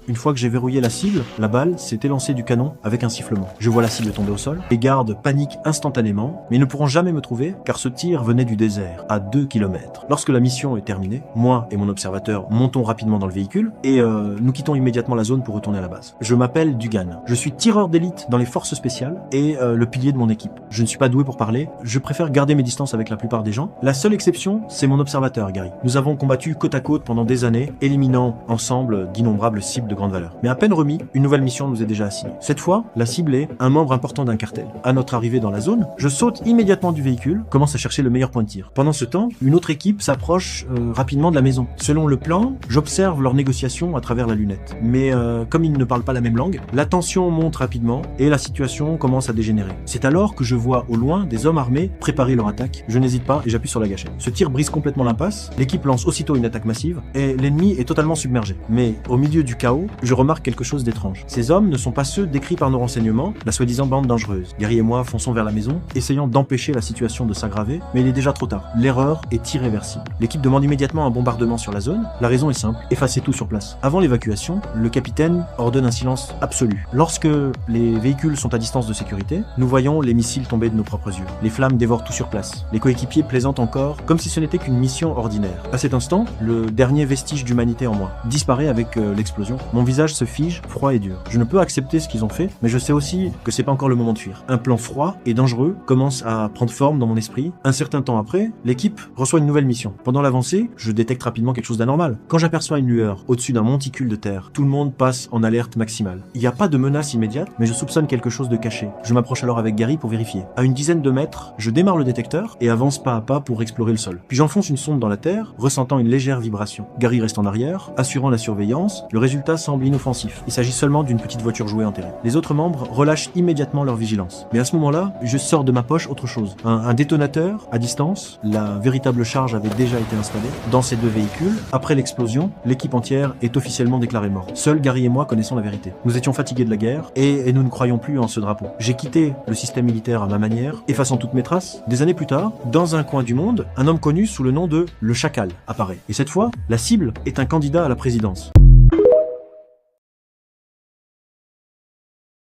Une fois que j'ai verrouillé la cible, la balle s'est élancée du canon avec un sifflement. Je vois la cible tomber au sol, les gardes paniquent instantanément, mais ils ne pourront jamais me trouver car ce tir venait du désert, à 2 km. Lorsque la mission est terminée, moi et mon observateur montons rapidement dans le véhicule et nous quittons immédiatement la zone pour retourner à la base. Je m'appelle Dugan, je suis tireur d'élite dans les forces spéciales et le pilier de mon équipe. Je ne suis pas doué pour parler, je préfère garder mes distances avec la plupart des gens. La seule exception, c'est mon observateur, Gary. Nous avons combattu côte à côte pendant des années, éliminant ensemble d'innombrables cibles de grande valeur. Mais à peine remis, une nouvelle mission nous est déjà assignée. Cette fois, la cible est un membre important d'un cartel. À notre arrivée dans la zone, je saute immédiatement du véhicule, commence à chercher le meilleur point de tir. Pendant ce temps, une autre équipe s'approche rapidement de la maison. Selon le plan, j'observe leurs négociations à travers la lunette. Mais comme ils ne parlent pas la même langue, la tension monte rapidement et la situation commence à dégénérer. C'est alors que je vois au loin des hommes armés préparer leur attaque. Je n'hésite pas et j'appuie sur la gâchette. Ce tir brise complètement l'impasse, l'équipe lance aussitôt une attaque massive et l'ennemi est totalement submergé. Mais au milieu du chaos, je remarque quelque chose d'étrange. Ces hommes ne sont pas ceux décrits par nos renseignements, la soi-disant bande dangereuse. Gary et moi fonçons vers la maison, essayant d'empêcher la situation de s'aggraver, mais il est déjà trop tard. L'erreur est irréversible. L'équipe demande immédiatement un bombardement sur la zone. La raison est simple, effacer tout sur place. Avant l'évacuation, le capitaine ordonne un silence absolu. Lorsque les véhicules sont à distance de sécurité, nous voyons les missiles tomber de nos propres yeux. Les flammes dévorent tout sur place. Les coéquipiers plaisantent encore, comme si ce n'était qu'une mission ordinaire. À cet instant, le dernier vestige d'humanité en moi disparaît avec l'explosion. Mon visage se fige, froid et dur. Je ne peux accepter ce qu'ils ont fait, mais je sais aussi que c'est pas encore le moment de fuir. Un plan froid et dangereux commence à prendre forme dans mon esprit. Un certain temps après, l'équipe reçoit une nouvelle mission. Pendant l'avancée, je détecte rapidement quelque chose d'anormal. Quand j'aperçois une lueur au-dessus d'un monticule de terre, tout le monde passe en alerte maximale. Il n'y a pas de menace immédiate, mais je soupçonne quelque chose de caché. Je m'approche alors avec Gary pour vérifier. À une dizaine de mètres, je démarre le détecteur et avance pas à pas pour explorer le sol. Puis j'enfonce une sonde dans la terre, ressentant une légère vibration. Gary reste en arrière, assurant la surveillance. Le résultat semble inoffensif. Il s'agit seulement d'une petite voiture jouée enterrée. Les autres membres relâchent immédiatement leur vigilance. Mais à ce moment-là, je sors de ma poche autre chose. Un détonateur à distance. La véritable charge avait déjà été installée dans ces deux véhicules. Après l'explosion, l'équipe entière est officiellement déclarée morte. Seuls Gary et moi connaissons la vérité. Nous étions fatigués de la guerre et nous ne croyons plus en ce drapeau. J'ai quitté le système militaire à ma manière, effaçant toutes mes traces. Des années plus tard, dans un coin du monde, un homme connu sous le nom de Le Chacal apparaît. Et cette fois, la cible est un candidat à la présidence.